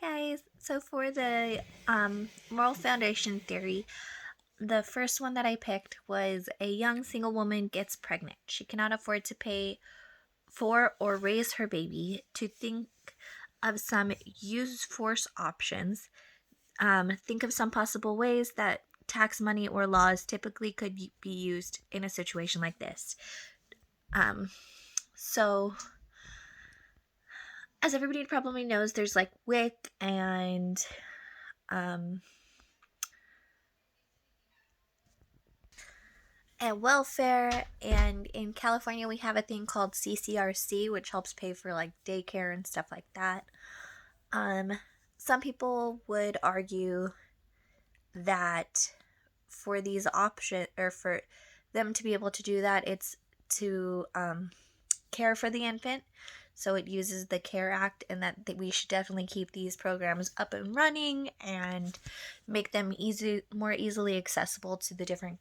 Hi guys. So for the moral foundation theory, the first one that I picked was a young single woman gets pregnant. She cannot afford to pay for or raise her baby. To think of some use force options. Think of some possible ways that tax money or laws typically could be used in a situation like this. So as everybody probably knows, there's like WIC um, and welfare, and in California we have a thing called CCRC, which helps pay for like daycare and stuff like that. um some people would argue that for these options, or for them to be able to do that, it's to care for the infant, so it uses the CARE Act, and that we should definitely keep these programs up and running and make them more easily accessible to the different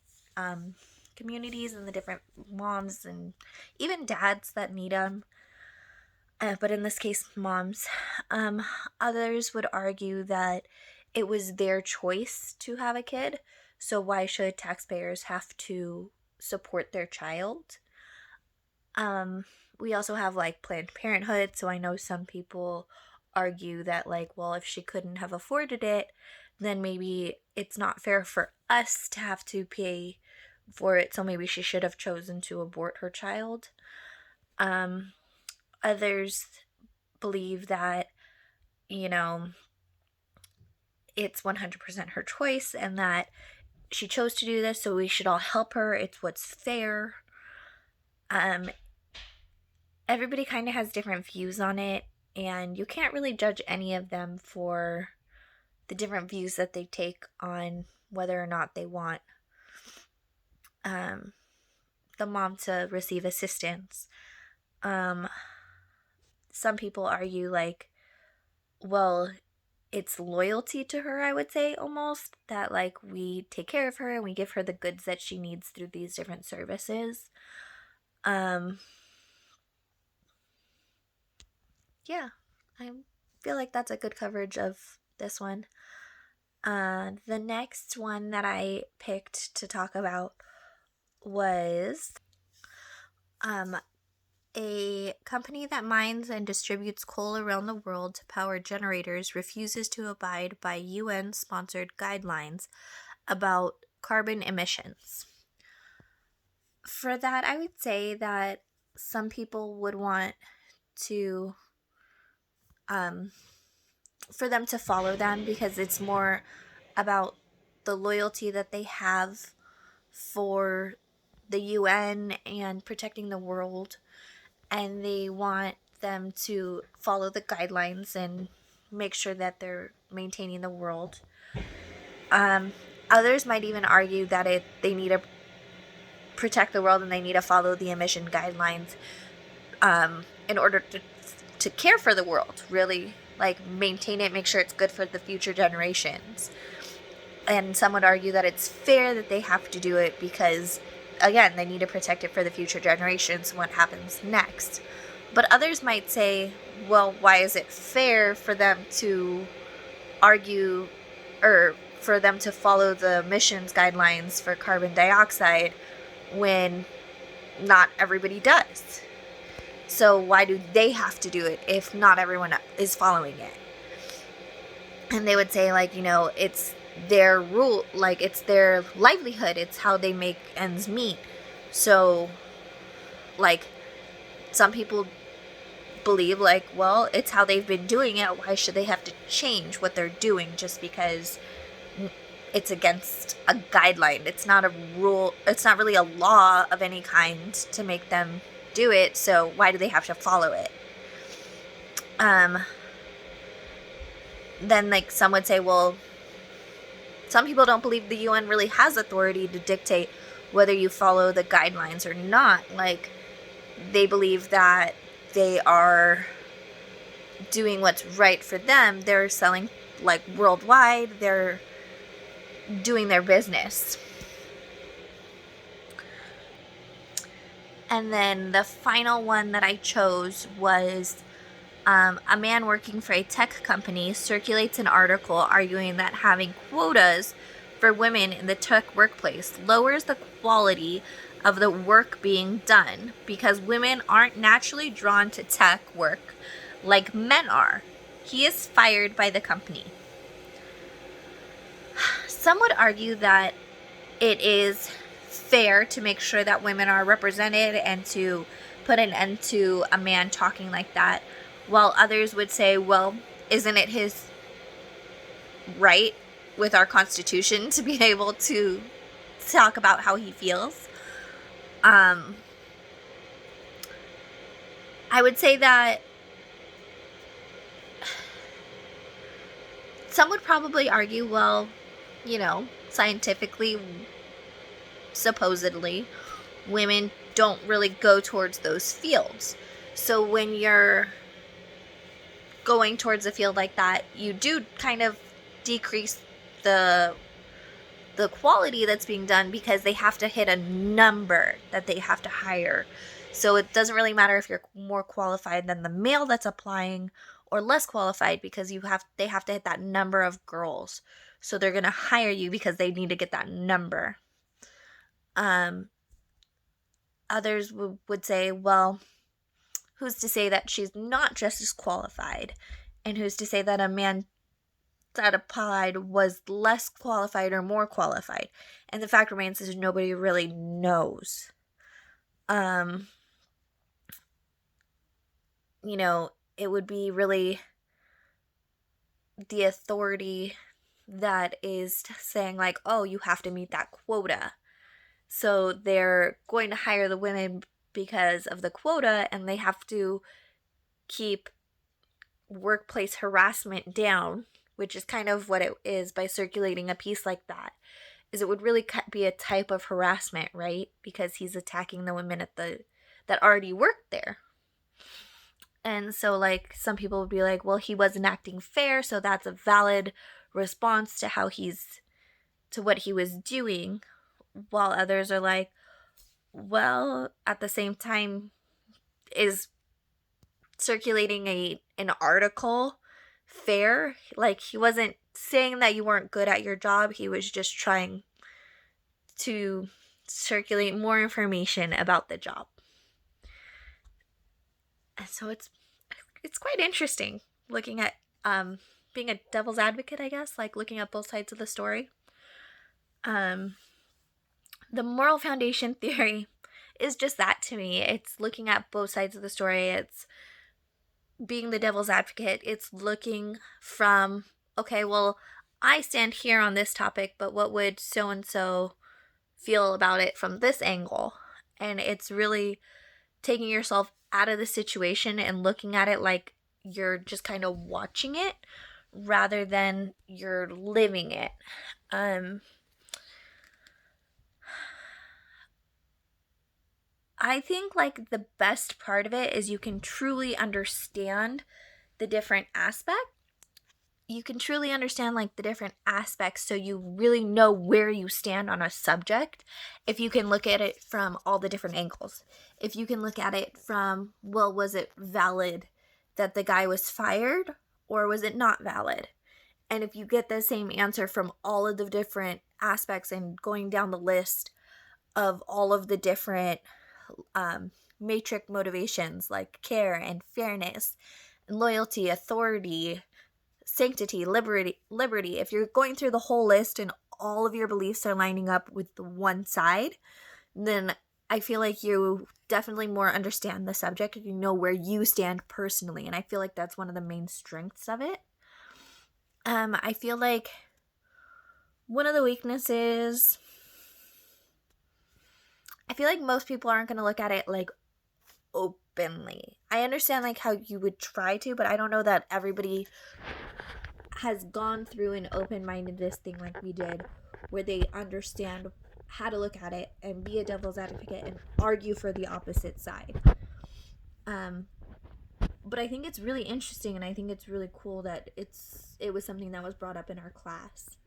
communities and the different moms and even dads that need them. But in this case, moms. Um, Others would argue that it was their choice to have a kid, so why should taxpayers have to support their child? Um, we also have like Planned Parenthood, so I know some people argue that, like, well, if she couldn't have afforded it, then maybe it's not fair for us to have to pay for it, so maybe she should have chosen to abort her child. Um, Others believe that, you know, it's 100% her choice and that she chose to do this, so we should all help her. It's what's fair. Um, Everybody kind of has different views on it, and you can't really judge any of them for the different views that they take on whether or not they want um, the mom to receive assistance. Um, some people argue, like, well, it's loyalty to her, I would say, almost, that like we take care of her and we give her the goods that she needs through these different services. Um, yeah, I feel like that's a good coverage of this one. The next one that I picked to talk about was um, a company that mines and distributes coal around the world to power generators refuses to abide by UN-sponsored guidelines about carbon emissions. For that, I would say that some people would want to, um, for them to follow them, because it's more about the loyalty that they have for the UN and protecting the world, and they want them to follow the guidelines and make sure that they're maintaining the world. Um, Others might even argue that they need to protect the world and they need to follow the emission guidelines in order to care for the world, really, like maintain it, make sure it's good for the future generations. And some would argue that it's fair that they have to do it because, again, they need to protect it for the future generations, what happens next. But others might say, well, why is it fair for them to argue, or for them to follow the emissions guidelines for carbon dioxide when not everybody does? So why do they have to do it if not everyone is following it? And they would say, like, it's their rule, like, it's their livelihood, it's how they make ends meet. So, like, some people believe, like, well, it's how they've been doing it, why should they have to change what they're doing just because it's against a guideline? It's not a rule, it's not really a law of any kind to make them do it, so why do they have to follow it? Then, like, some would say, well, some people don't believe the UN really has authority to dictate whether you follow the guidelines or not. Like, they believe that they are doing what's right for them. They're selling, like, worldwide. They're doing their business. And then the final one that I chose was A man working for a tech company circulates an article arguing that having quotas for women in the tech workplace lowers the quality of the work being done because women aren't naturally drawn to tech work like men are. He is fired by the company. Some would argue that it is fair to make sure that women are represented and to put an end to a man talking like that, while others would say, well, isn't it his right with our Constitution to be able to talk about how he feels? I would say that some would probably argue, well, scientifically, supposedly, women don't really go towards those fields. So when you're going towards a field like that, you do kind of decrease the quality that's being done because they have to hit a number that they have to hire. So it doesn't really matter if you're more qualified than the male that's applying or less qualified, because they have to hit that number of girls. So they're going to hire you because they need to get that number. Others would say, well, who's to say that she's not just as qualified? And who's to say that a man that applied was less qualified or more qualified? And the fact remains is nobody really knows. It would be really the authority that is saying like, oh, you have to meet that quota. So they're going to hire the women because of the quota, and they have to keep workplace harassment down, which is kind of what it is by circulating a piece like that. Is it would really be a type of harassment, right? Because he's attacking the women that already worked there. And so, like, some people would be like, well, he wasn't acting fair, so that's a valid response to what he was doing. While others are like, well, at the same time, is circulating an article fair? Like, he wasn't saying that you weren't good at your job. He was just trying to circulate more information about the job. And so it's quite interesting looking at being a devil's advocate, I guess, like looking at both sides of the story. The moral foundation theory is just that to me. It's looking at both sides of the story. It's being the devil's advocate. It's looking from, okay, well, I stand here on this topic, but what would so-and-so feel about it from this angle? And it's really taking yourself out of the situation and looking at it like you're just kind of watching it rather than you're living it. I think like the best part of it is you can truly understand the different aspects. You can truly understand like the different aspects, so you really know where you stand on a subject if you can look at it from all the different angles. If you can look at it from, well, was it valid that the guy was fired or was it not valid? And if you get the same answer from all of the different aspects and going down the list of all of the different matrix motivations like care and fairness and loyalty, authority, sanctity, liberty, if you're going through the whole list and all of your beliefs are lining up with the one side, then I feel like you definitely more understand the subject and you know where you stand personally. And I feel like that's one of the main strengths of it. I feel like one of the weaknesses, I feel like most people aren't going to look at it like openly. I understand like how you would try to, but I don't know that everybody has gone through an open-mindedness thing like we did, where they understand how to look at it and be a devil's advocate and argue for the opposite side. But I think it's really interesting, and I think it's really cool that it was something that was brought up in our class.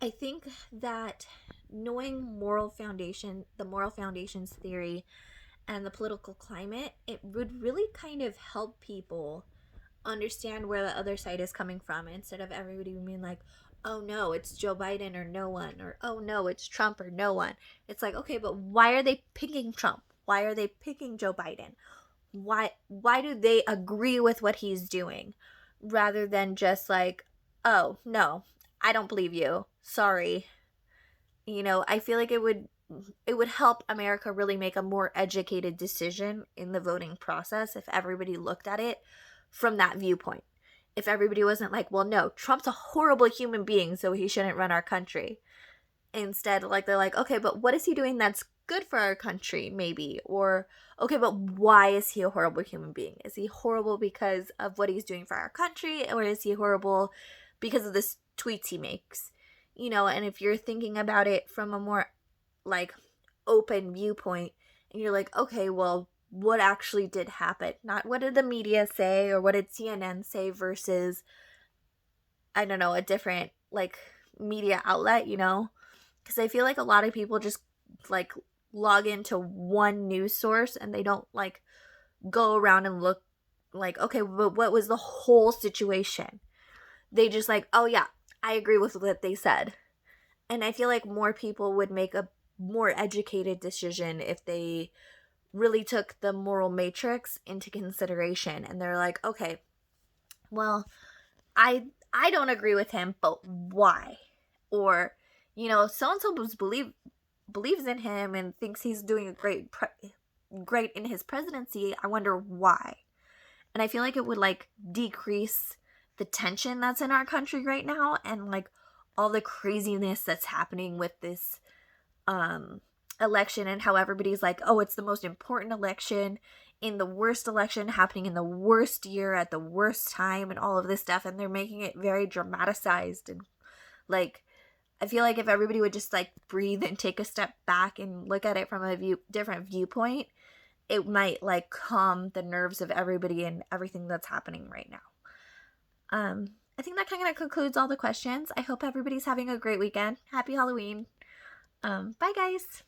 I think that knowing the moral foundations theory and the political climate, it would really kind of help people understand where the other side is coming from, instead of everybody being like, oh no, it's Joe Biden or no one, or oh no, it's Trump or no one. It's like, okay, but why are they picking Trump? Why are they picking Joe Biden? Why do they agree with what he's doing, rather than just like, oh no, I don't believe you, sorry. I feel like it would help America really make a more educated decision in the voting process if everybody looked at it from that viewpoint. If everybody wasn't like, well, no, Trump's a horrible human being, so he shouldn't run our country. Instead, like, they're like, okay, but what is he doing that's good for our country, maybe? Or, okay, but why is he a horrible human being? Is he horrible because of what he's doing for our country? Or is he horrible because of the tweets he makes? And if you're thinking about it from a more, like, open viewpoint, and you're like, okay, well, what actually did happen? Not what did the media say or what did CNN say versus, I don't know, a different, like, media outlet, Because I feel like a lot of people just, like, log into one news source and they don't, like, go around and look, like, okay, but what was the whole situation? They just like, oh yeah, I agree with what they said. And I feel like more people would make a more educated decision if they really took the moral matrix into consideration, and they're like, okay, well, I don't agree with him, but why? Or, so and so believes in him and thinks he's doing a great in his presidency. I wonder why. And I feel like it would, like, decrease the tension that's in our country right now, and, like, all the craziness that's happening with this election, and how everybody's like, oh, it's the most important election in the worst election happening in the worst year at the worst time, and all of this stuff, and they're making it very dramatized. And, like, I feel like if everybody would just, like, breathe and take a step back and look at it from a different viewpoint, it might, like, calm the nerves of everybody and everything that's happening right now. I think that kind of concludes all the questions. I hope everybody's having a great weekend. Happy Halloween. Bye, guys.